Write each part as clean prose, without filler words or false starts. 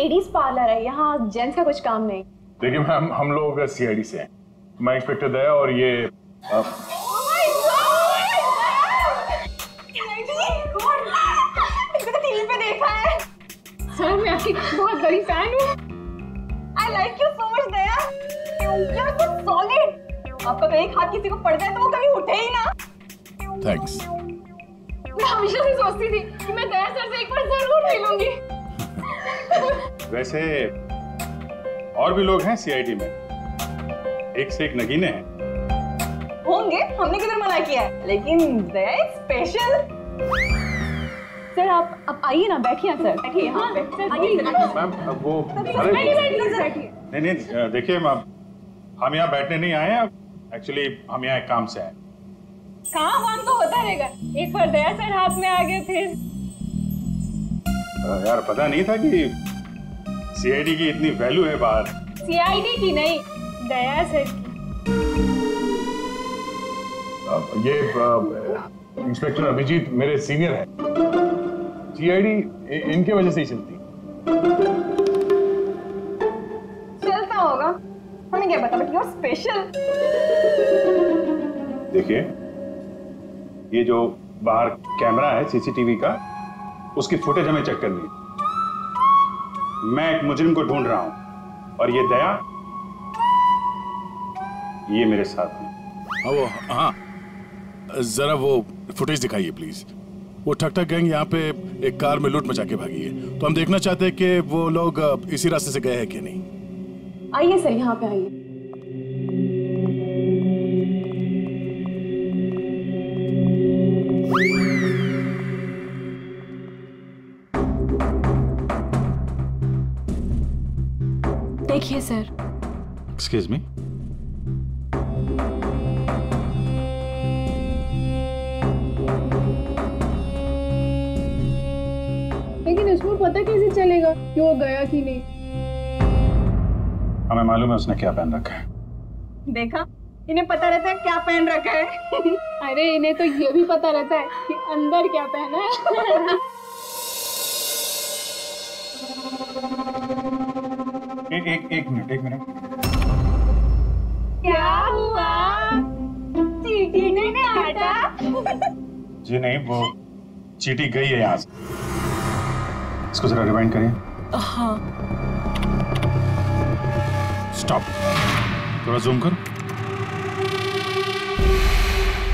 Ladies parlour है, यहाँ gents का कुछ काम नहीं। देखिए मैम, हम लोग सीआईडी से हैं। मैं इंस्पेक्टर दया और ये टीवी पे देखा है सर, मैं आपकी बहुत बड़ी फैन हूँ। I like you so much Daya. You're so solid। आपका कहीं हाथ किसी को पड़ जाए तो वो कभी उठे ही ना। थैंक्स। मैं हमेशा से सोचती थी कि मैं दया सर से एक बार जरूर मिलूंगी। वैसे और भी लोग हैं सीआईडी में, एक से एक नगीने हैं। होंगे, हमने किधर मना किया है, लेकिन दया स्पेशल। सर आप आइए ना, बैठिए सर, बैठिए। हाँ मैम वो अरे नहीं, देखिए मैम, हम यहाँ बैठने नहीं आए हैं, एक्चुअली हम यहाँ एक काम से आए। काम तो होता रहेगा, एक बार दया सर हाथ में आ गए फिर। यार पता नहीं था कि सीआईडी की इतनी वैल्यू है बाहर। सीआईडी की नहीं, दया सर की। ये इंस्पेक्टर अभिजीत मेरे सीनियर हैं। सीआईडी इनके वजह से ही चलती। चलता होगा, हमें क्या पता, बट यू आर स्पेशल। देखिए, ये जो बाहर कैमरा है सीसीटीवी का, उसकी फुटेज हमें चेक करनी है। मैं एक मुजरिम को ढूंढ रहा हूं और ये दया ये मेरे साथ है। हाँ, जरा वो फुटेज दिखाइए प्लीज। वो ठक गैंग यहाँ पे एक कार में लूट मचा के भागी है, तो हम देखना चाहते हैं कि वो लोग इसी रास्ते से गए हैं कि नहीं। आइए सर, यहाँ पे आइए। देखिए सर। Excuse me. लेकिन इसमें पता कैसे चलेगा कि वो गया कि नहीं? हमें मालूम है उसने क्या पहन रखा है। देखा, इन्हें पता रहता है क्या पहन रखा है। अरे इन्हें तो ये भी पता रहता है कि अंदर क्या पहना है। एक मिनट। क्या हुआ? चीटी ने काटा? जी नहीं, वो चीटी गई है यहाँ से। इसको जरा रिवाइंड करिए। हाँ। स्टॉप, थोड़ा जूम करो।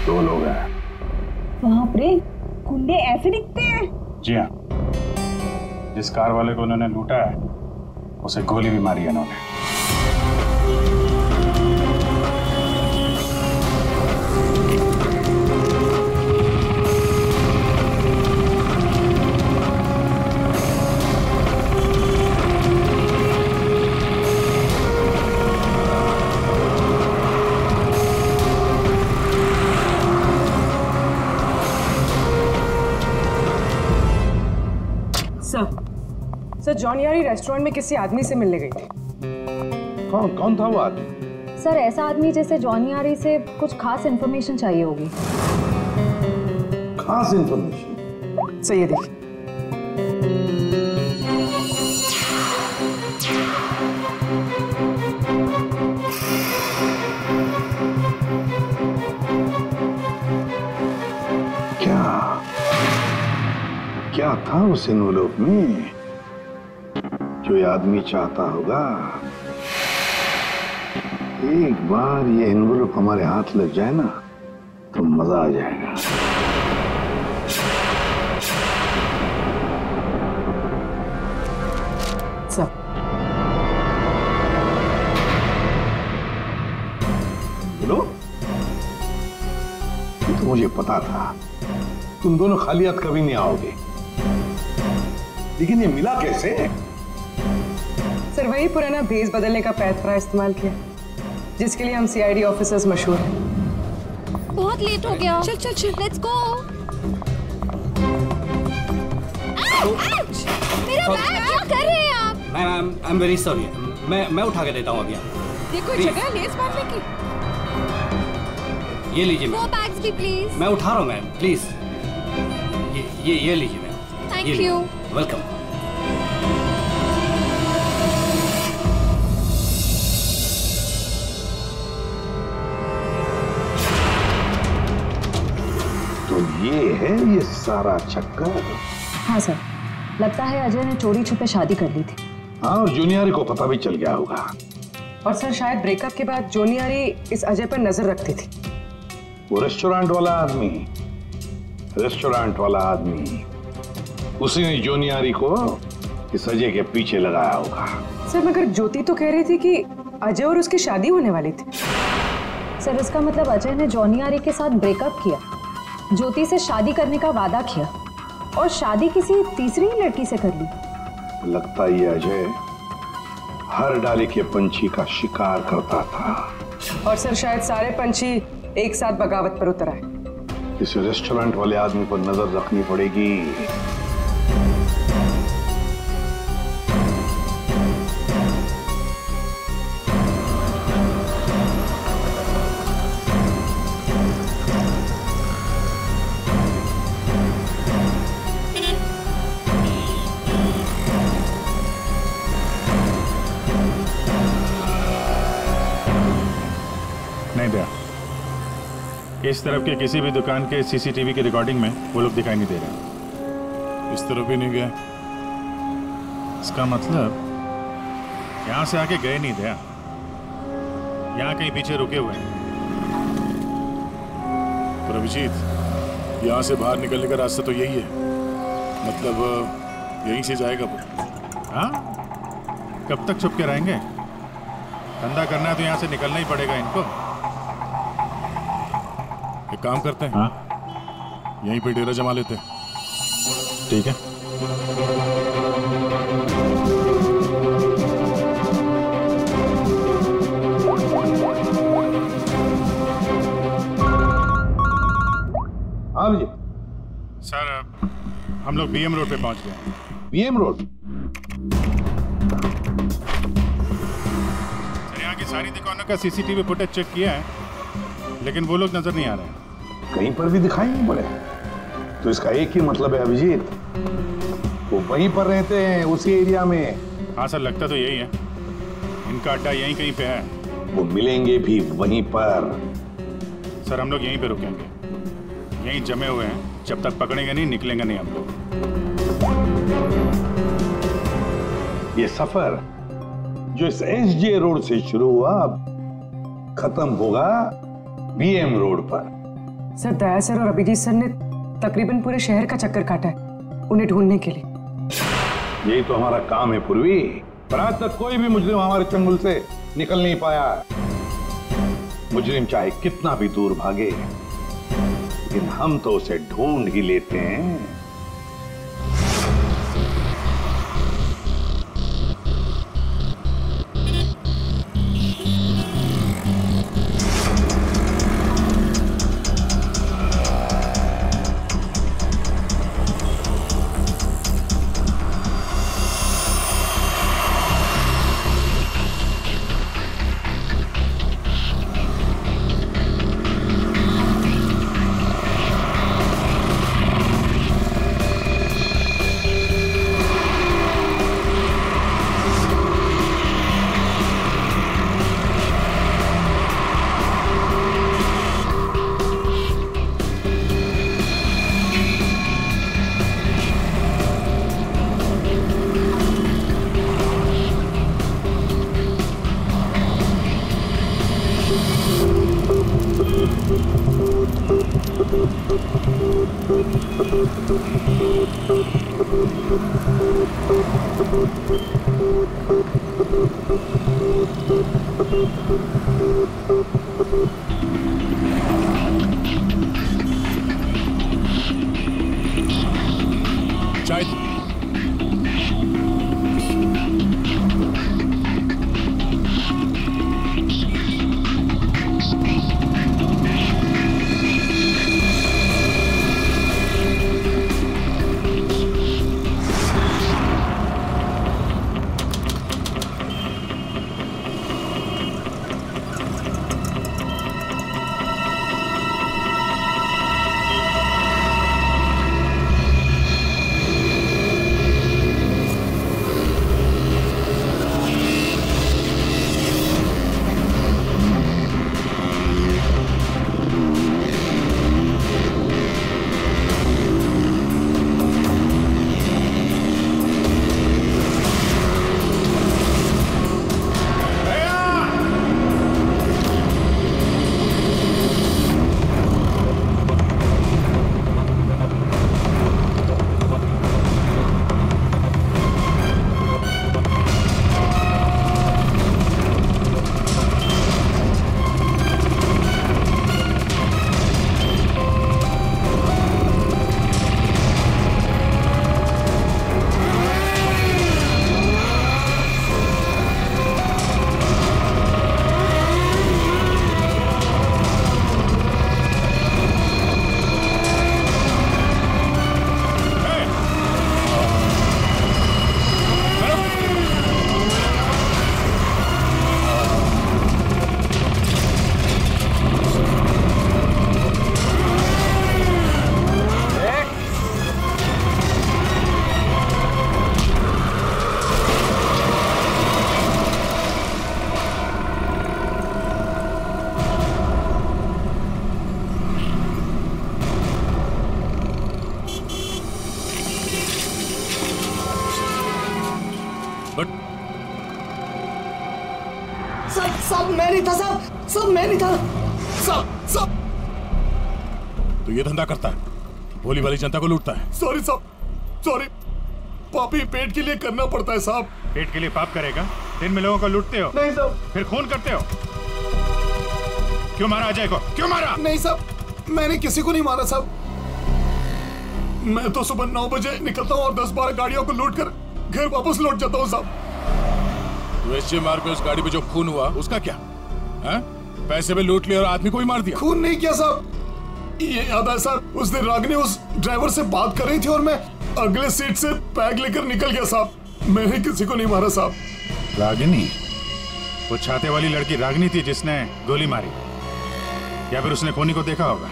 2 लोग हैं। बाप रे, गुंडे ऐसे दिखते हैं? जी हाँ, जिस कार वाले को उन्होंने लूटा है उसे गोली भी मारी है उन्होंने। सर जॉन यारी रेस्टोरेंट में किसी आदमी से मिलने गई थी। कौन था वो आदमी? सर ऐसा आदमी जैसे जॉन यारी से कुछ खास इन्फॉर्मेशन चाहिए होगी। खास इन्फॉर्मेशन? सही है, देखिए। क्या था उस एनवेलप में जो ये आदमी चाहता होगा? एक बार ये एनवेलप हमारे हाथ लग जाए ना तो मजा आ जाएगा। सर बोलो। ये तो मुझे पता था तुम दोनों खाली हाथ कभी नहीं आओगे, लेकिन ये मिला कैसे? सर वही पुराना भेस बदलने का पैतरा इस्तेमाल किया जिसके लिए हम सीआईडी ऑफिसर्स मशहूर हैं। बहुत लेट हो गया। चल चल चल, लेट्स गो। मेरा बैग क्या कर रहे हैं आप? Ma'am I am very sorry, मैं उठा के देता हूँ अभी। देखो जगह लेस बांधने की। ये लीजिए वो बैग्स भी प्लीज। मैं उठा रहा हूँ मैम, प्लीज। ये लीजिए मैम। Thank you. वेलकम। है ये सारा चक्कर? हाँ सर, लगता है अजय ने चोरी छुपे शादी कर ली थी। हाँ, और जूनियर को पता भी चल गया होगा। और सर शायद ब्रेकअप के बाद जोनियारी इस अजय पर नजर रखती थी। वो रेस्टोरेंट वाला आदमी उसी ने जोनियारी को इस अजय के पीछे लगाया होगा। सर मगर ज्योति तो कह रही थी कि अजय और उसकी शादी होने वाली थी। सर इसका मतलब अजय ने जॉनी के साथ ब्रेकअप किया, ज्योति से शादी करने का वादा किया और शादी किसी तीसरी ही लड़की से कर ली। लगता है ये अजय हर डाले के पंछी का शिकार करता था। और सर शायद सारे पंछी एक साथ बगावत पर उतर आए। इस रेस्टोरेंट वाले आदमी पर नजर रखनी पड़ेगी। नहीं दया, इस तरफ के किसी भी दुकान के सीसीटीवी की रिकॉर्डिंग में वो लोग दिखाई नहीं दे रहे। इस तरफ भी नहीं गया। इसका मतलब यहां से आके गए नहीं दया, यहां कहीं पीछे रुके हुए हैं। पर अभिजीत, यहाँ से बाहर निकलने का रास्ता तो यही है, मतलब यहीं से जाएगा वो। हाँ, कब तक छुप के रहेंगे? धंधा करना है तो यहां से निकलना ही पड़ेगा इनको। एक काम करते हैं, हाँ, यहीं पे डेरा जमा लेते हैं। ठीक है। हाँ जी सर, हम लोग बीएम रोड पे पहुंच गए हैं। BM road? सर यहाँ की सारी दुकानों का सीसीटीवी फुटेज चेक किया है, लेकिन वो लोग नजर नहीं आ रहे हैं। कहीं पर भी दिखाई नहीं पड़े। तो इसका एक ही मतलब है अभिजीत, वो वहीं पर रहते हैं, उसी एरिया में। हाँ सर, लगता तो यही है। इनका अड्डा यहीं कहीं पे है। वो मिलेंगे भी वहीं पर। सर हम लोग यहीं पे रुकेंगे, यहीं जमे हुए हैं। जब तक पकड़ेंगे नहीं, निकलेंगे नहीं हम लोग। ये सफर जो इस एसजे रोड से शुरू हुआ, खत्म होगा बीएम रोड पर। सर दया सर और अभिजीत सर ने तकरीबन पूरे शहर का चक्कर काटा है उन्हें ढूंढने के लिए। यही तो हमारा काम है पूर्वी, पर आज तक कोई भी मुजरिम हमारे चंगुल से निकल नहीं पाया। मुजरिम चाहे कितना भी दूर भागे, लेकिन हम तो उसे ढूंढ ही लेते हैं। चाय सब मैं नहीं था साहब, सब मैं नहीं था सब। तो ये धंधा करता है, भोली वाली जनता को लूटता है। सॉरी साहब, सॉरी। पापी पेट के लिए करना पड़ता है साहब। पेट के लिए पाप करेगा? दिन में लोगों को लूटते हो? नहीं साहब। फिर खून करते हो? क्यों मारा अजय को? क्यों मारा? नहीं साहब, मैंने किसी को नहीं मारा साहब। मैं तो सुबह 9 बजे निकलता हूँ और 10-12 गाड़ियों को लूट कर घर वापस लौट जाता हूँ साहब। तो एसजे मार्ग में उस गाड़ी पे जो खून हुआ उसका क्या है? पैसे में लूट लिया और आदमी को ही मार दिया। खून नहीं किया साहब। ये याद है साहब, उस दिन रागिनी उस ड्राइवर से बात कर रही थी और मैं अगले सीट से बैग लेकर निकल गया साहब। मैंने किसी को नहीं मारा साहब। रागिनी? वो छाते वाली लड़की रागिनी थी जिसने गोली मारी, या फिर उसने खूनी को देखा होगा?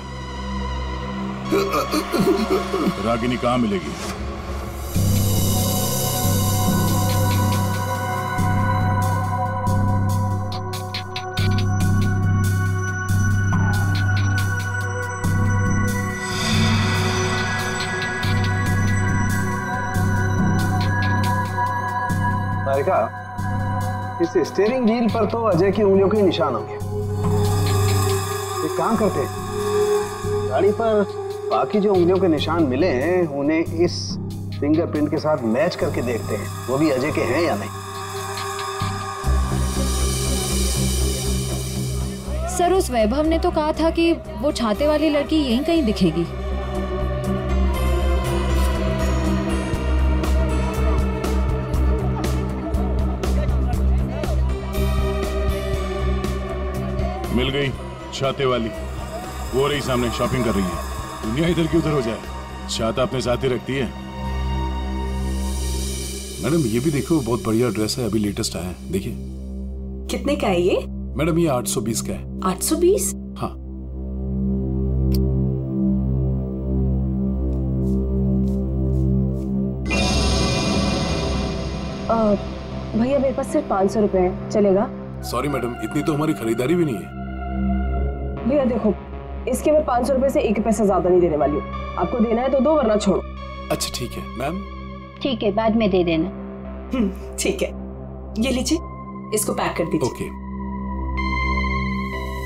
रागिनी कहाँ मिलेगी? इस स्टीयरिंग व्हील पर तो अजय की उंगलियों के निशान होंगे। एक काम करते हैं, गाड़ी पर बाकी जो उंगलियों के निशान मिले हैं उन्हें इस फिंगरप्रिंट के साथ मैच करके देखते हैं, वो भी अजय के हैं या नहीं। सर, उस वैभव ने तो कहा था कि वो छाते वाली लड़की यहीं कहीं दिखेगी। मिल गई छाते वाली, वो रही सामने, शॉपिंग कर रही है। दुनिया इधर की उधर हो जाए, छाता अपने साथ ही रखती है। मैडम ये भी देखो, बहुत बढ़िया ड्रेस है, अभी लेटेस्ट आया है, देखिए। कितने का है ये? मैडम ये 820 का है। 820? हाँ। भैया मेरे पास सिर्फ 500 रुपए है, चलेगा? सॉरी मैडम, इतनी तो हमारी खरीदारी भी नहीं है। भैया देखो, इसके मैं 500 रुपए से 1 पैसा ज्यादा नहीं देने वाली हूँ। आपको देना है तो दो, वरना छोड़ो। अच्छा ठीक है मैम। ठीक है, बाद में दे देना। ठीक है, ये लीजिए, इसको पैक कर दीजिए। ओके।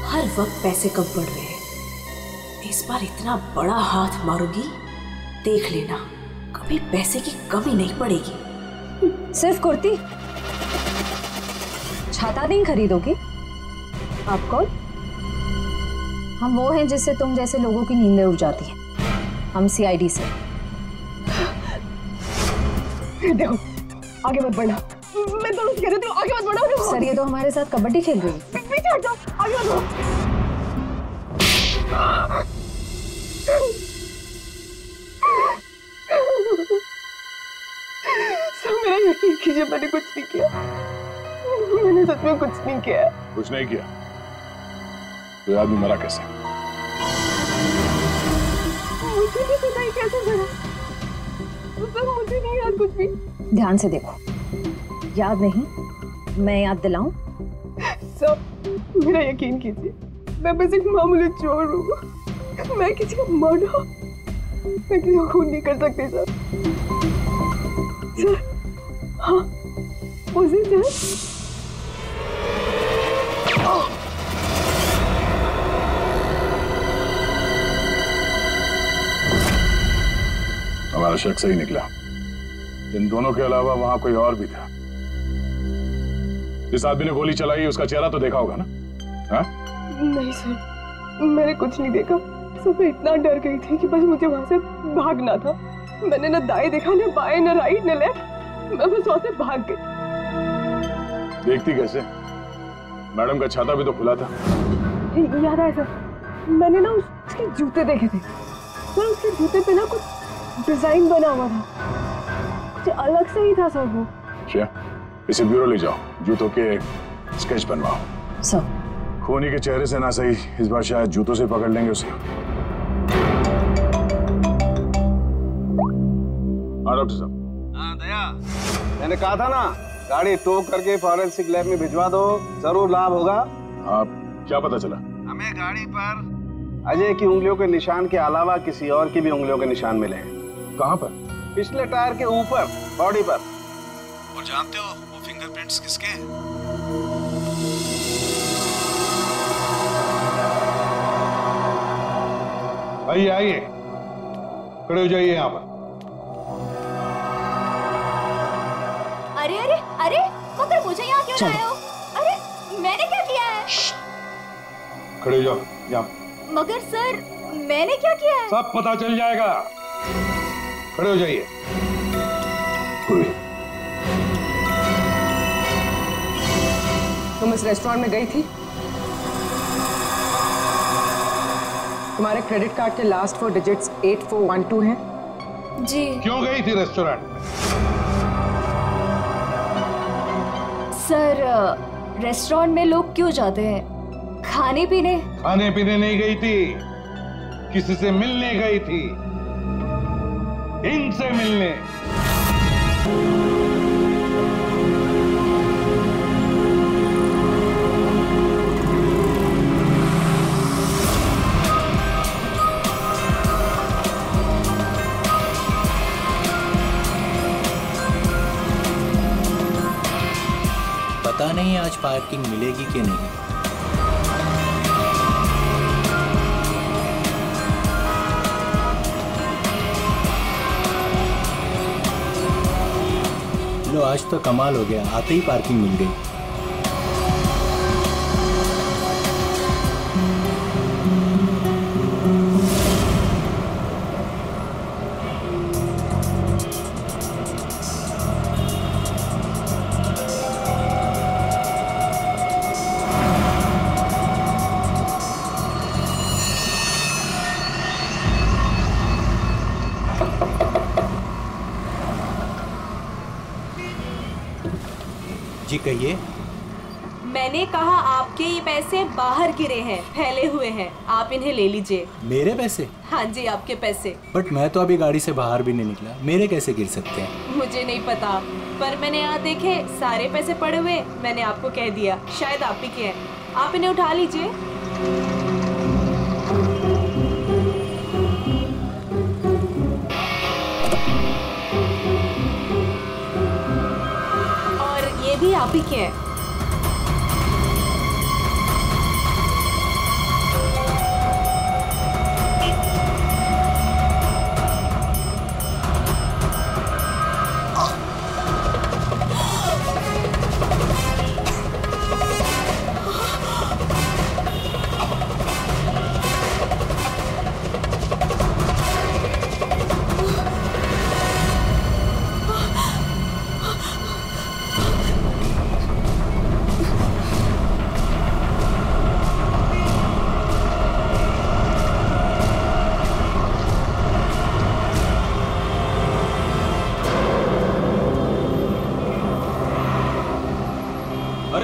हर वक्त पैसे कम पड़ रहे हैं, इस बार इतना बड़ा हाथ मारूंगी, देख लेना, कभी पैसे की कमी नहीं पड़ेगी। सिर्फ कुर्ती, छाता नहीं खरीदोगी? आप कौन? हम वो हैं जिससे तुम जैसे लोगों की नींदें उड़ जाती हैं। हम सीआईडी से। देखो, आगे मत बढ़ना। मैं तो कह रही हूँ, आगे मत बढ़ो। सर, ये तो हमारे साथ कबड्डी खेल रही है। पीछे हट जाओ, आगे मत बढ़ो। सर मेरा यकीन कीजिए, मैंने कुछ नहीं किया। मैंने सच में कुछ नहीं किया। कुछ नहीं किया? तो आदमी मरा कैसे? मुझे नहीं पता कैसे मरा। सर मुझे नहीं याद कुछ भी। ध्यान से देखो, याद नहीं? मैं याद दिलाऊं? सर मेरा यकीन कीजिए, मैं बस एक मामूली चोर हूँ। मैं किसी का मर्डर, मैं किसी को खून नहीं कर सकती सर। सर हाँ, उसी सर। हमारा शक सही निकला। इन दोनों के अलावा वहां कोई और भी था। जिस आदमी ने गोली चलाई उसका चेहरा तो देखा होगा ना? हा? नहीं सर, मैंने कुछ नहीं देखा। सब इतना डर गई थी कि बस मुझे वहां से भागना था। मैंने न दाएं देखा, न बाएं, न राइट, न लेफ्ट। मैं बस वहां से भाग गई। देखती कैसे? मैडम का छाता भी तो खुला था। याद आया सर, मैंने ना उसके जूते देखे थे सर। उसके जूते पे ना कुछ डिजाइन बना हुआ था, कुछ अलग से ही था सर वो। क्या? इसे ब्यूरो ले जाओ, जूतों के स्केच बनवाओ। सर खूनी के चेहरे से ना सही, इस बार शायद जूतों से पकड़ लेंगे उसे। हाँ डॉक्टर साहब। हाँ दया, मैंने कहा था ना, गाड़ी टो करके फॉरेंसिक लैब में भिजवा दो, जरूर लाभ होगा। आप क्या पता चला? हमें गाड़ी पर अजय की उंगलियों के निशान के अलावा किसी और की भी उंगलियों के निशान मिले हैं। कहाँ पर? पिछले टायर के ऊपर, बॉडी पर। और जानते हो वो फिंगरप्रिंट्स किसके हैं? आइए आइए, खड़े हो जाइए यहाँ पर। अरे अरे अरे, मगर मुझे यहाँ क्यों लाए हो? अरे मैंने क्या किया है? खड़े हो जाओ यहाँ। मगर सर मैंने क्या किया है? सब पता चल जाएगा। खड़े हो जाइए। तुम इस रेस्टोरेंट में गई थी? तुम्हारे क्रेडिट कार्ड के लास्ट 4 डिजिट्स 8412 हैं? जी। क्यों गई थी रेस्टोरेंट में? सर रेस्टोरेंट में लोग क्यों जाते हैं? खाने पीने? खाने पीने नहीं गई थी, किसी से मिलने गई थी। इनसे मिलने। पता नहीं आज पार्किंग मिलेगी कि नहीं। लो आज तो कमाल हो गया, आते ही पार्किंग मिल गई। जी कहिए। मैंने कहा आपके ये पैसे बाहर गिरे हैं, फैले हुए हैं, आप इन्हें ले लीजिए। मेरे पैसे? हाँ जी आपके पैसे। बट मैं तो अभी गाड़ी से बाहर भी नहीं निकला, मेरे कैसे गिर सकते हैं? मुझे नहीं पता, पर मैंने यहाँ देखे सारे पैसे पड़े हुए, मैंने आपको कह दिया, शायद आप ही के हैं, आप इन्हें उठा लीजिए। और ये भी आप ही के हैं।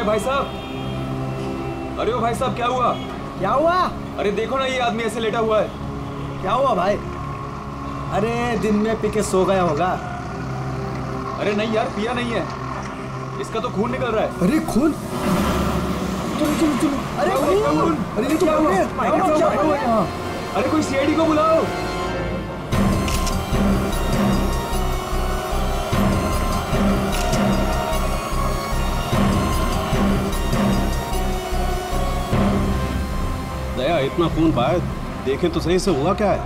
भाई साहब, अरे ओ भाई साहब क्या हुआ? क्या हुआ? अरे देखो ना ये आदमी ऐसे लेटा हुआ है। क्या हुआ भाई? अरे दिन में पी के सो गया होगा। अरे नहीं यार, पिया नहीं है, इसका तो खून निकल रहा है। अरे खून? चलो चलो चलो। अरे खून! अरे ये तो क्या हुआ? अरे कोई सीआईडी को बुलाओ। दया, इतना खून पाया, देखें तो सही से हुआ क्या है?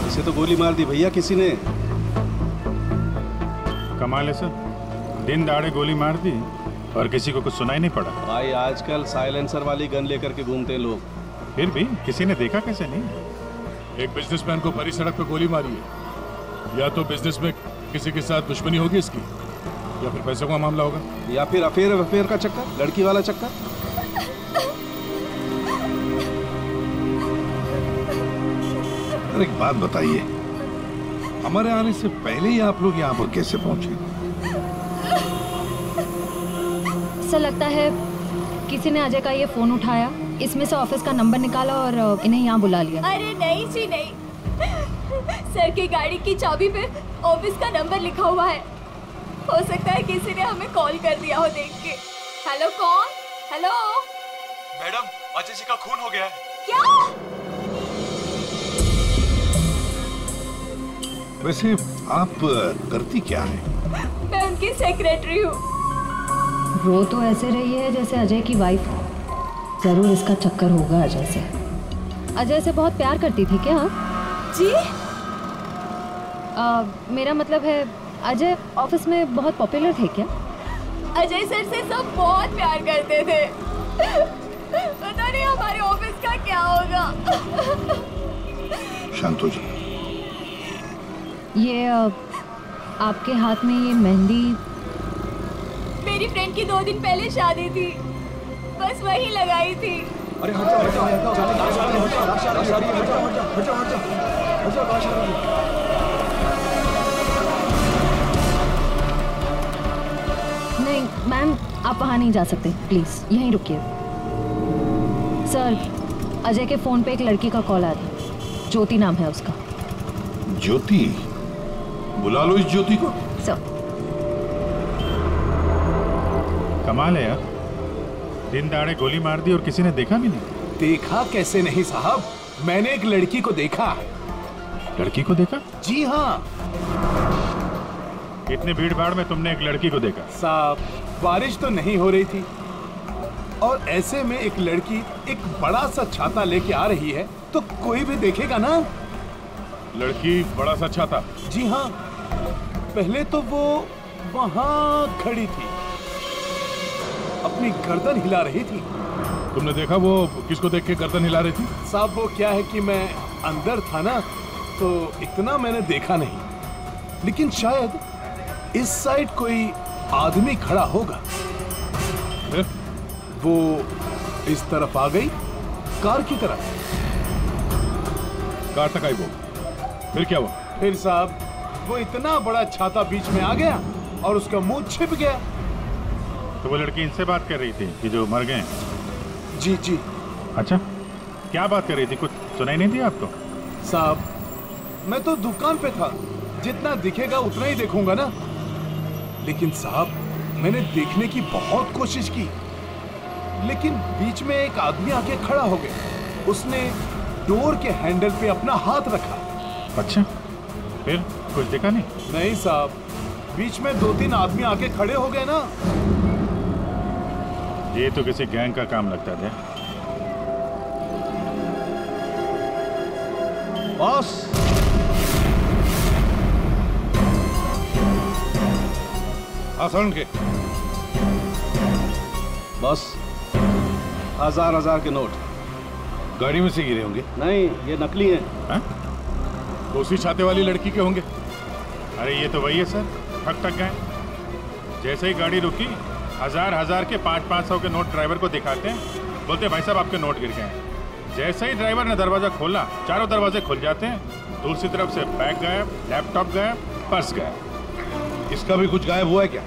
इसे तो गोली मार दी भैया किसी ने। कमाल है सर, दिन दहाड़े गोली मार दी और किसी को कुछ सुनाई नहीं पड़ा। भाई आजकल साइलेंसर वाली गन लेकर के घूमते हैं लोग। फिर भी किसी ने देखा कैसे नहीं? एक बिजनेसमैन को भरी सड़क पे गोली मारी है। या तो बिजनेस में किसी के साथ दुश्मनी होगी इसकी, या फिर पैसों का मामला होगा, या फिर अफेयर का चक्कर, लड़की वाला चक्कर। अरे एक बात बताइए, हमारे आने से पहले ही आप लोग यहाँ पर कैसे पहुंचे? सर लगता है किसी ने अजय का ये फोन उठाया, इसमें से ऑफिस का नंबर निकाला और इन्हें यहाँ बुला लिया। अरे नहीं जी नहीं, सर की गाड़ी की चाबी पे ऑफिस का नंबर लिखा हुआ है। हो सकता है किसी ने हमें कॉल कर दिया हो देख के। हेलो कौन? हेलो मैडम, अजय जी का खून हो गया है। क्या? वैसे आप करती क्या है? मैं उनकी सेक्रेटरी हूँ। रो तो ऐसे रही है जैसे अजय की वाइफ हो। जरूर इसका चक्कर होगा अजय से। अजय से बहुत प्यार करती थी क्या? जी? मेरा मतलब है अजय ऑफिस में बहुत पॉपुलर थे क्या? अजय सर से सब बहुत प्यार करते थे। पता नहीं हमारे ऑफिस का क्या होगा। शांत हो जाओ। ये आपके हाथ में ये मेहंदी? मेरी फ्रेंड की 2 दिन पहले शादी थी, बस वही लगाई थी। अरे हट जाओ। नहीं मैम, आप वहाँ नहीं जा सकते, प्लीज यहीं रुकिए। सर, अजय के फोन पे एक लड़की का कॉल आया था। ज्योति नाम है उसका। ज्योति? बुला लो इस ज्योति को। सर। कमाल है यार, दिन दहाड़े गोली मार दी और किसी ने देखा भी नहीं। देखा कैसे नहीं साहब, मैंने एक लड़की को देखा। लड़की को देखा? जी हाँ। इतनी भीड़ भाड़ में तुमने एक लड़की को देखा? साहब, बारिश तो नहीं हो रही थी और ऐसे में एक लड़की एक बड़ा सा छाता लेके आ रही है तो कोई भी देखेगा ना। लड़की बड़ा सा छाता? जी हाँ। पहले तो वो वहाँ खड़ी थी, अपनी गर्दन हिला रही थी। तुमने देखा वो किसको देख के गर्दन हिला रही थी? साहब वो क्या है कि मैं अंदर था ना, तो इतना मैंने देखा नहीं, लेकिन शायद इस साइड कोई आदमी खड़ा होगा। वो इस तरफ आ गई, कार की तरफ। कार तक आई वो, फिर क्या हुआ? फिर साहब वो इतना बड़ा छाता बीच में आ गया और उसका मुंह छिप गया। तो वो लड़की इनसे बात कर रही थी कि जो मर गए? जी जी। अच्छा, क्या बात कर रही थी? कुछ सुनाई नहीं दिया आपको? साहब मैं तो दुकान पे था, जितना दिखेगा उतना ही देखूंगा ना। लेकिन साहब मैंने देखने की बहुत कोशिश की, लेकिन बीच में एक आदमी आके खड़ा हो गया। उसने डोर के हैंडल पे अपना हाथ रखा। अच्छा, फिर कुछ देखा नहीं? नहीं साहब, बीच में 2-3 आदमी आके खड़े हो गए ना। ये तो किसी गैंग का काम लगता था। बॉस, आसान के बस 1000 के नोट गाड़ी में से गिरे होंगे। नहीं, ये नकली हैं। हाँ? तो उसी छाते वाली लड़की के होंगे। अरे ये तो वही है सर, ठक गए। जैसे ही गाड़ी रुकी, 1000 के 500 के नोट ड्राइवर को दिखाते हैं, बोलते भाई साहब आपके नोट गिर गए हैं। जैसे ही ड्राइवर ने दरवाजा खोला, चारों दरवाजे खुल जाते हैं। दूसरी तरफ से बैग गायब, लैपटॉप गायब, पर्स गायब। इसका भी कुछ गायब हुआ है क्या?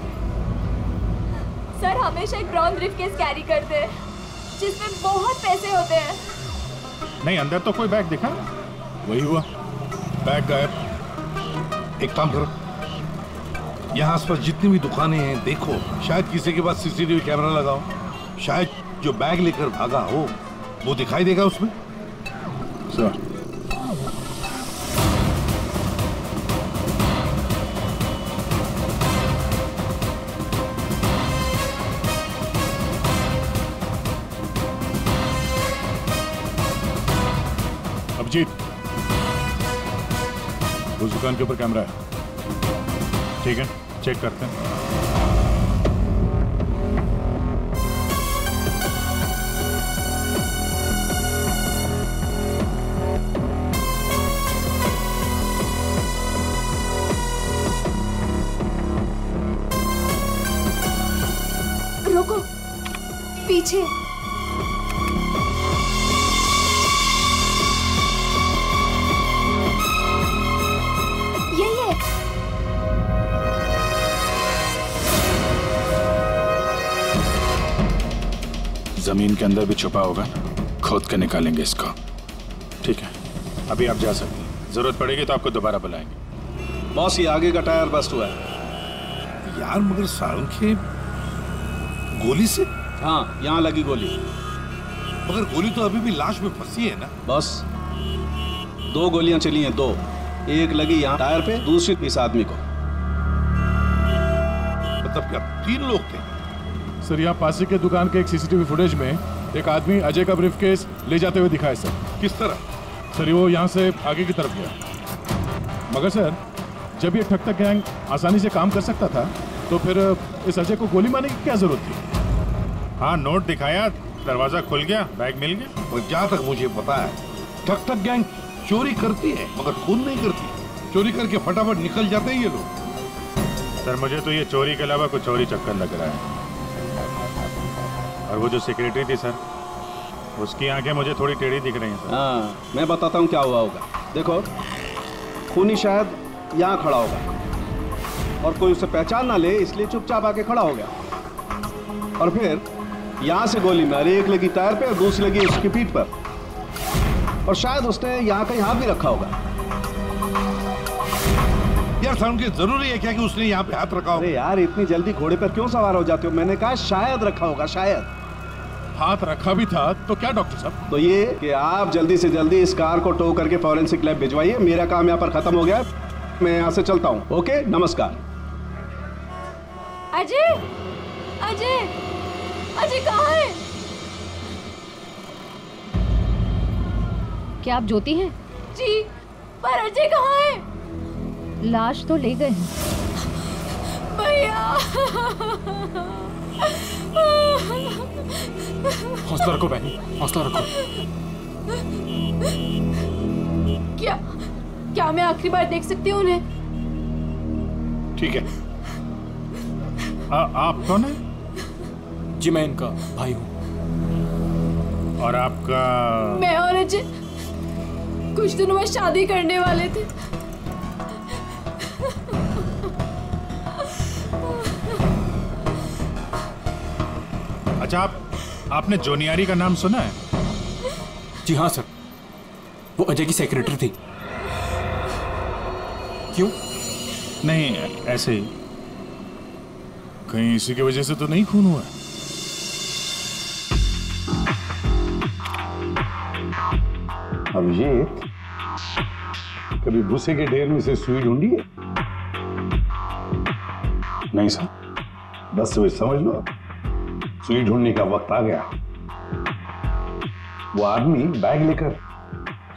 सर हमेशा एक ब्राउन ब्रीफकेस कैरी करते हैं जिसमें बहुत पैसे होते हैं। नहीं, अंदर तो कोई बैग दिखा? वही हुआ, बैग गायब। एक काम करो, यहाँ आसपास जितनी भी दुकानें हैं देखो, शायद किसी के पास सीसीटीवी कैमरा लगाओ। शायद जो बैग लेकर भागा हो वो दिखाई देगा उसमें। सर अभिजीत, उस दुकान के ऊपर कैमरा है। ठीक है, चेक करते हैं। रुको, पीछे। जमीन के अंदर भी छुपा होगा, खोद के निकालेंगे इसको। ठीक है, अभी आप जा सकते हैं। जरूरत पड़ेगी तो आपको दोबारा बुलाएंगे। बॉस, ये आगे का टायर बस्ट हुआ है। यार मगर सारंगे गोली से? हाँ, यहाँ लगी गोली। मगर गोली तो अभी भी लाश में फंसी है ना? बस 2 गोलियां चली हैं, 2। एक लगी यहाँ टायर पे, दूसरी इस आदमी को। मतलब क्या 3 लोग थे? सर यहाँ पासी के दुकान के एक सीसीटीवी फुटेज में एक आदमी अजय का ब्रीफकेस ले जाते हुए दिखा है सर। किस तरह? सर वो यहाँ से आगे की तरफ गया। मगर सर जब ये ठग ठग गैंग आसानी से काम कर सकता था तो फिर इस अजय को गोली मारने की क्या जरूरत थी? हाँ, नोट दिखाया, दरवाजा खुल गया, बैग मिल गया। और जहाँ तक मुझे पता है ठग ठग गैंग चोरी करती है मगर खून नहीं करती। चोरी करके फटाफट निकल जाते हैं ये लोग। सर मुझे तो ये चोरी के अलावा कुछ चोरी चक्कर लग रहा है। और वो जो सेक्रेटरी थी सर, उसकी आंखें मुझे थोड़ी टेढ़ी दिख रही हैं सर। हाँ, मैं बताता हूँ क्या हुआ होगा। देखो, खूनी शायद यहाँ खड़ा होगा और कोई उसे पहचान ना ले, इसलिए चुपचाप आके खड़ा हो गया। और फिर यहाँ से गोली मारी, एक लगी टायर पे और दूसरी लगी उसकी पीठ पर। और शायद उसने यहाँ कहीं हाथ भी रखा होगा। यार साउंड की जरूरी है क्या कि उसने यहाँ पे हाथ रखा हो? अरे यार, इतनी जल्दी घोड़े पर क्यों सवार हो जाते हो? मैंने कहा शायद रखा होगा, शायद। हाथ रखा भी था तो क्या डॉक्टर साहब? तो ये कि आप जल्दी से जल्दी इस कार को टो करके फॉरेंसिक लैब भिजवाइए। मेरा काम यहाँ पर खत्म हो गया, मैं यहाँ से चलता हूँ। ओके, नमस्कार। अजय, अजय, अजय कहाँ है? क्या आप ज्योति हैं? जी, पर अजय कहाँ है? लाश तो ले गए हैं। भैया, हौसला रखो बहनी, हौसला रखो। क्या मैं आखिरी बार देख सकती हूँ उन्हें? ठीक है। आप कौन है? जी मैं इनका भाई हूँ। और आपका? मैं और अजय कुछ दिनों बाद शादी करने वाले थे। अच्छा, आपने जोनियारी का नाम सुना है? जी हाँ सर, वो अजय की सेक्रेटरी थी। क्यों? नहीं, ऐसे ही। कहीं इसी की वजह से तो नहीं खून हुआ? अभिजीत, कभी भूसे के ढेर में से सुई ढूंढी है? नहीं सर। बस वही समझ लो, सुई ढूंढने का वक्त आ गया। वो आदमी बैग लेकर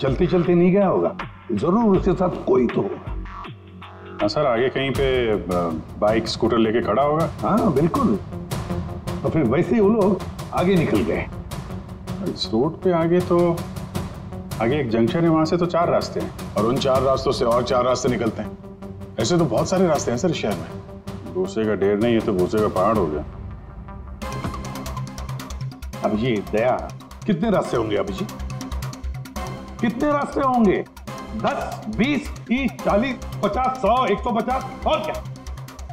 चलते चलते नहीं गया होगा, जरूर उसके साथ कोई तो होगा। हाँ सर, आगे कहीं पे बाइक स्कूटर लेके खड़ा होगा। हाँ बिल्कुल। तो फिर वैसे ही वो लोग आगे निकल गए। इस रोड पे आगे तो आगे एक जंक्शन है, वहां से तो 4 रास्ते हैं और उन 4 रास्तों से और 4 रास्ते निकलते हैं। ऐसे तो बहुत सारे रास्ते हैं सर शहर में। भूसे का ढेर नहीं है तो भूसे का पहाड़ हो गया। अभिजीत, दया, कितने रास्ते होंगे अभिजीत? कितने रास्ते होंगे? 10, 20, 30, 40, 50, 100, 150 और क्या?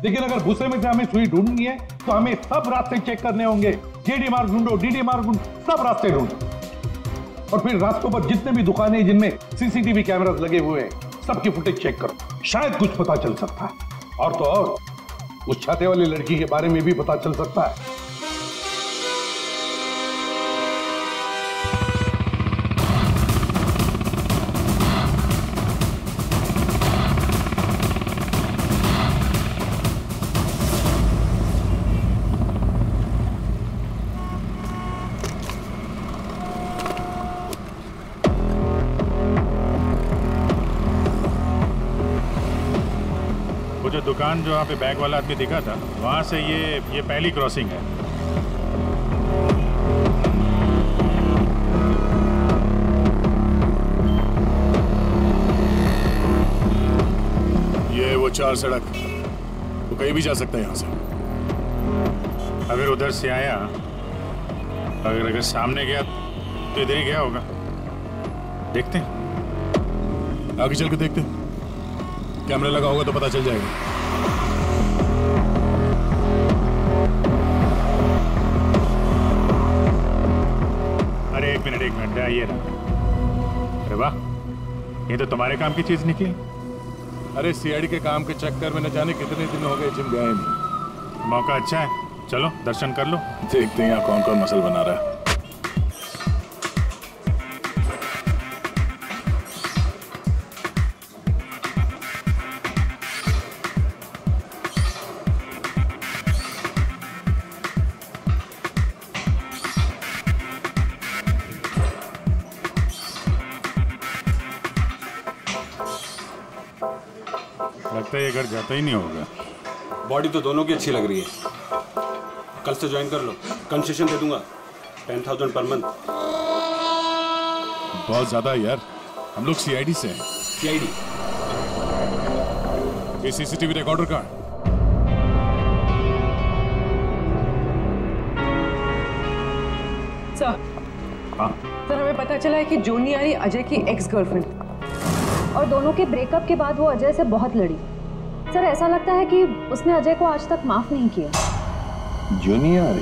लेकिन अगर भूसे में से हमें सुई ढूंढनी है तो हमें सब रास्ते चेक करने होंगे। जेडी मार्ग ढूंढो, डीडी मार्ग ढूंढो, सब रास्ते ढूंढो। और फिर रास्तों पर जितने भी दुकानें जिनमें सीसीटीवी कैमरास लगे हुए हैं, सबकी फुटेज चेक करो, शायद कुछ पता चल सकता है। और तो और उस छाते वाली लड़की के बारे में भी पता चल सकता है। वो जो दुकान जो वहाँ पे बैग वाला आदमी दिखा था, वहाँ से ये पहली क्रॉसिंग है। ये वो 4 सड़क, वो कहीं भी जा सकता है यहाँ से। अगर उधर से आया, अगर सामने गया तो इधर ही गया होगा। देखते हैं, आगे चल के देखते हैं। कैमरा लगा होगा तो पता चल जाएगा। अरे एक मिनट, आइए ना। अरे वाह, ये तो तुम्हारे काम की चीज निकली। अरे सीआईडी के काम के चक्कर में न जाने कितने दिन हो गए जिम गए नहीं। मौका अच्छा है, चलो दर्शन कर लो। देखते हैं यहाँ कौन कौन मसल बना रहा है। लगता है ये घर जाता ही नहीं होगा। बॉडी तो दोनों की अच्छी लग रही है। कल से ज्वाइन कर लो, कंसेशन दे दूंगा 10,000 पर मंथ। बहुत ज्यादा यार, हम लोग सीआईडी से हैं। सीआईडी? ये सीसीटीवी रिकॉर्डर का सर, सर हमें पता चला है कि जोनी यानी अजय की एक्स गर्लफ्रेंड, और दोनों के ब्रेकअप के बाद वो अजय से बहुत लड़ी। सर ऐसा लगता है कि उसने अजय को आज तक माफ नहीं किया। जूनियर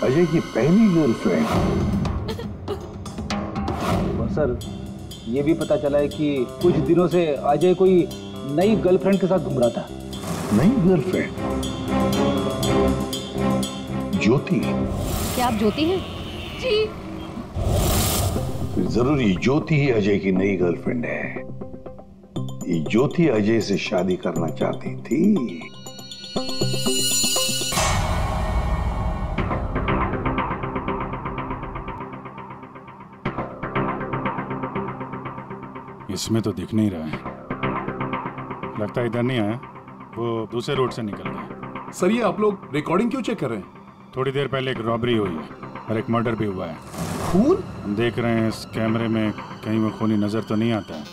अजय की पहली गर्लफ्रेंड। और सर ये भी पता चला है कि कुछ दिनों से अजय कोई नई गर्लफ्रेंड के साथ घूम रहा था। नई गर्लफ्रेंड? ज्योति? क्या आप ज्योति हैं? जी। जरूरी ज्योति ही अजय की नई गर्लफ्रेंड है। ये ज्योति अजय से शादी करना चाहती थी। इसमें तो दिख नहीं रहा है, लगता है इधर नहीं आया, वो दूसरे रोड से निकल गया। सर ये आप लोग रिकॉर्डिंग क्यों चेक कर रहे हैं? थोड़ी देर पहले एक रॉबरी हुई है और एक मर्डर भी हुआ है। खून? हम देख रहे हैं इस कैमरे में कहीं वो खूनी नजर तो नहीं आता है।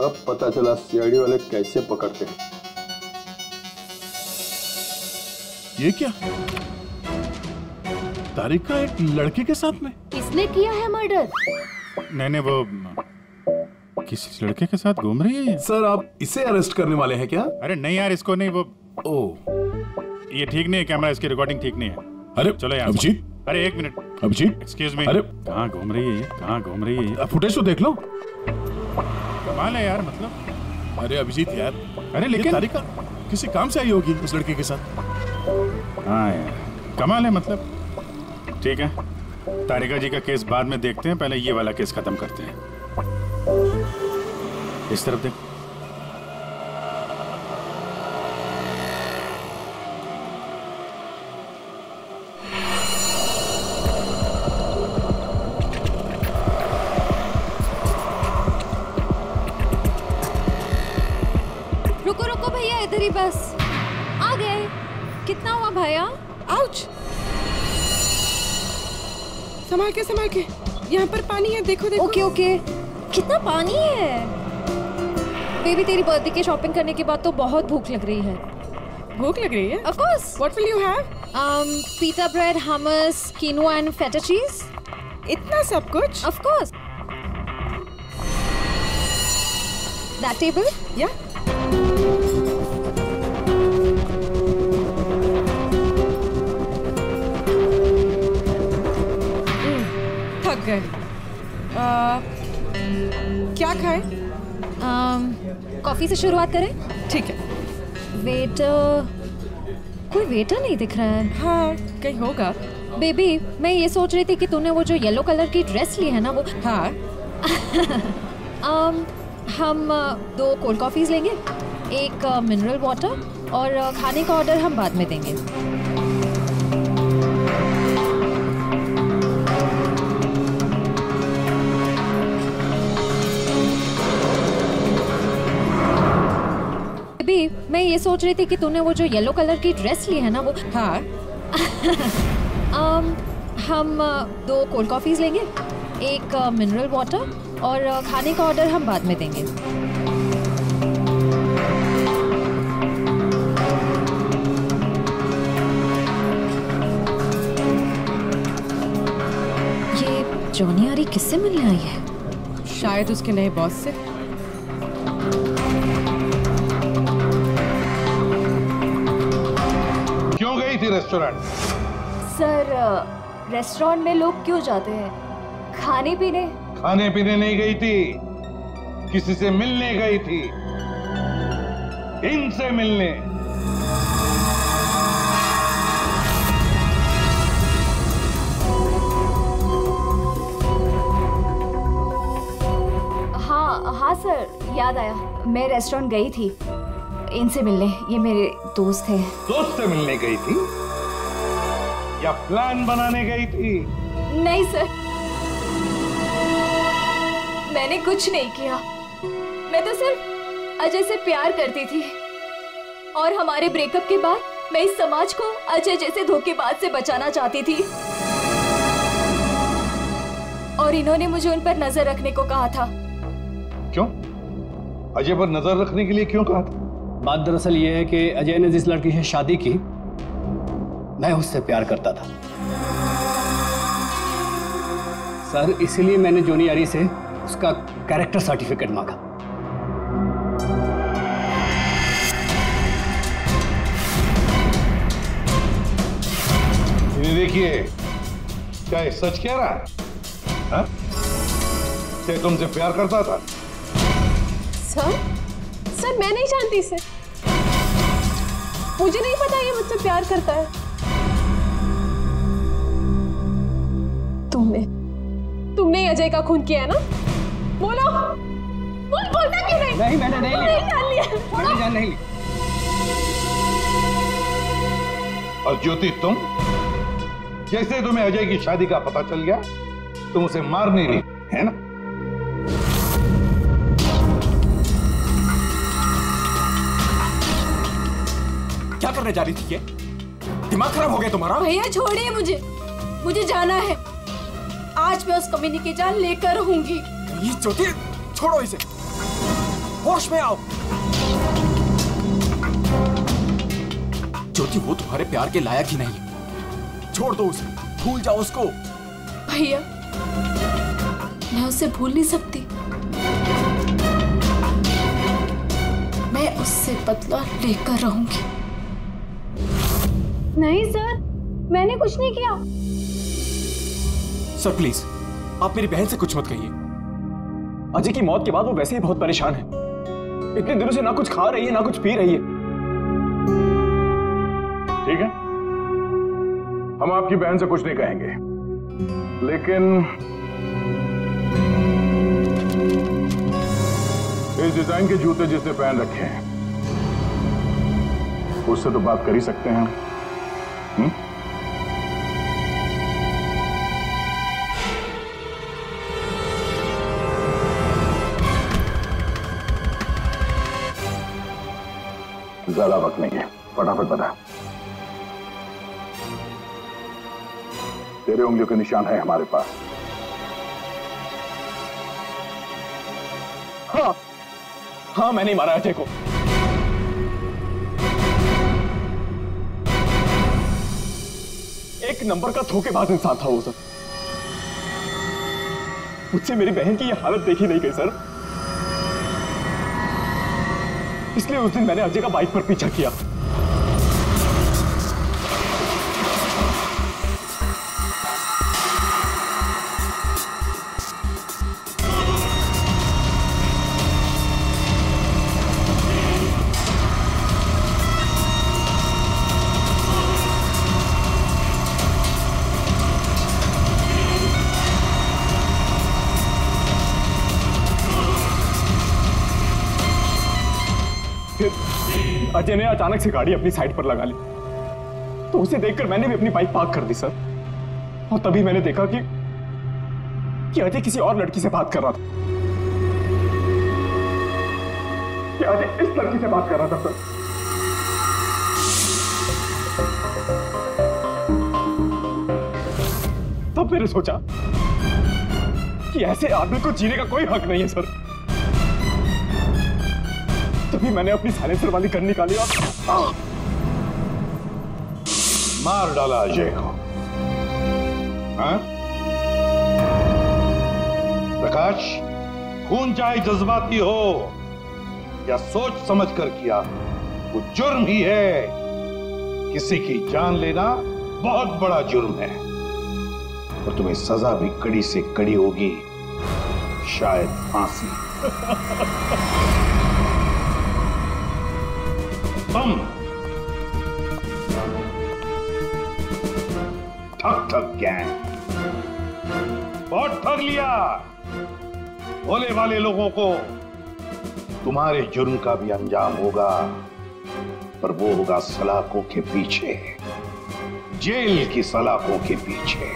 अब पता चला सीआईडी वाले कैसे पकड़ते हैं। ये क्या? तारिका एक लड़के के साथ में? किसने किया है मर्डर? नहीं वो किसी लड़के के साथ घूम रही है। सर आप इसे अरेस्ट करने वाले हैं क्या? अरे नहीं यार, इसको नहीं। वो ये ठीक नहीं है, कैमरा इसकी रिकॉर्डिंग ठीक नहीं है। अरे चलो यार। अभिजीत, अरे एक मिनट अभिजीत, एक्सक्यूज मी। अरे कहाँ घूम रही है ये? कहाँ घूम रही है ये? फुटेज तो देख लो। कमाल है यार, मतलब। अरे अभिजीत यार, अरे लेकिन तारिका किसी काम से आई होगी उस लड़के के साथ। हाँ यार, कमाल है मतलब। ठीक है, तारिका जी का केस बाद में देखते हैं, पहले ये वाला केस खत्म करते हैं। इस तरफ देख। रुको रुको भैया, इधर ही बस। आ गए। कितना हुआ भैया? आउच! संभाल के यहाँ पर पानी है, देखो देखो। Okay okay. कितना पानी है? बेबी तेरी बर्थडे की शॉपिंग करने के बाद तो बहुत भूख लग रही है। भूख लग रही है? Of course. What will you have? Pita bread, hummus, quinoa and feta cheese. इतना सब कुछ? Of course. That table? Yeah. थक गए। क्या खाएं? कॉफी से शुरुआत करें? ठीक है। वेटर, कोई वेटर नहीं दिख रहा है। हाँ, कहीं होगा। बेबी, मैं ये सोच रही थी कि तूने वो जो येलो कलर की ड्रेस ली है ना, वो। हाँ। हम 2 कोल्ड कॉफीज लेंगे, एक मिनरल वाटर, और खाने का ऑर्डर हम बाद में देंगे। मैं ये सोच रही थी कि तूने वो जो येलो कलर की ड्रेस ली है ना, वो। हाँ। हम 2 कोल्ड कॉफीज लेंगे, एक मिनरल वाटर, और खाने का ऑर्डर हम बाद में देंगे। ये जॉनी आरी किससे मिलने आई है? शायद उसके नए बॉस से। रेस्टोरेंट? सर, रेस्टोरेंट में लोग क्यों जाते हैं? खाने पीने? खाने पीने नहीं गई थी, किसी से मिलने गई थी। इनसे मिलने। हाँ सर, याद आया। मैं रेस्टोरेंट गई थी इनसे मिलने। ये मेरे दोस्त हैं। दोस्त से मिलने गई थी या प्लान बनाने गई थी? नहीं सर, मैंने कुछ नहीं किया। मैं तो सिर्फ अजय से प्यार करती थी और हमारे ब्रेकअप के बाद मैं इस समाज को अजय जैसे धोखेबाज से बचाना चाहती थी और इन्होंने मुझे उन पर नजर रखने को कहा था। क्यों? अजय पर नजर रखने के लिए क्यों कहा था? बात दरअसल ये है कि अजय ने जिस लड़की से शादी की मैं उससे प्यार करता था सर, इसीलिए मैंने जोनी आरी से उसका कैरेक्टर सर्टिफिकेट मांगा। देखिए, क्या ये सच कह रहा है? हाँ? क्या तुमसे प्यार करता था? सर मैं नहीं जानती इसे। मुझे नहीं पता ये मुझसे प्यार करता है। तुमने अजय का खून किया है ना? बोलो। बोलता क्यों नहीं? नहीं, मैंने नहीं लिया। जान लिया। मैंने जान नहीं ली। और ज्योति, तुम जैसे तुम्हें अजय की शादी का पता चल गया तुम उसे मारने नहीं, है ना? क्या करने जा रही थी ये? दिमाग खराब हो गया तुम्हारा? भैया छोड़िए मुझे जाना है। आज मैं उस कमीनी की जान लेकर रहूंगी। ये ज्योति, छोड़ो इसे, होश में आओ। ज्योति, वो तुम्हारे प्यार के लायक ही नहीं, छोड़ दो उसे, भूल जाओ उसको। भैया मैं उसे भूल नहीं सकती, मैं उससे बदला लेकर रहूंगी। नहीं सर, मैंने कुछ नहीं किया। सर प्लीज, आप मेरी बहन से कुछ मत कहिए। अजय की मौत के बाद वो वैसे ही बहुत परेशान है। इतने दिनों से ना कुछ खा रही है ना कुछ पी रही है। ठीक है, हम आपकी बहन से कुछ नहीं कहेंगे, लेकिन इस डिजाइन के जूते जिसने पहन रखे हैं उससे तो बात कर ही सकते हैं। ज्यादा वक्त नहीं है, फटाफट बता। तेरे उंगलियों के निशान है हमारे पास। हाँ, मैंने मारा अजय को। एक नंबर का धोखेबाज इंसान था वो सर। मुझसे मेरी बहन की ये हालत देखी नहीं गई सर, इसलिए उस दिन मैंने अजय का बाइक पर पीछा किया। अजय ने अचानक से गाड़ी अपनी साइड पर लगा ली, तो उसे देखकर मैंने भी अपनी बाइक पार्क कर दी सर। और तभी मैंने देखा कि अजय किसी और लड़की से बात कर रहा था। कि अजय इस लड़की से बात कर रहा था सर। तब मैंने सोचा कि ऐसे आदमी को जीने का कोई हक नहीं है सर। तभी मैंने अपनी साइलेंसर वाली गन निकाली और मार डाला अजय को। हाँ? प्रकाश, खून चाहे जज्बाती हो या सोच समझ कर किया, वो जुर्म ही है। किसी की जान लेना बहुत बड़ा जुर्म है और तुम्हें सजा भी कड़ी से कड़ी होगी, शायद फांसी। ठग गैंग बहुत ठग लिया। भोले वाले लोगों को तुम्हारे जुर्म का भी अंजाम होगा, पर वो होगा सलाखों के पीछे, जेल की सलाखों के पीछे।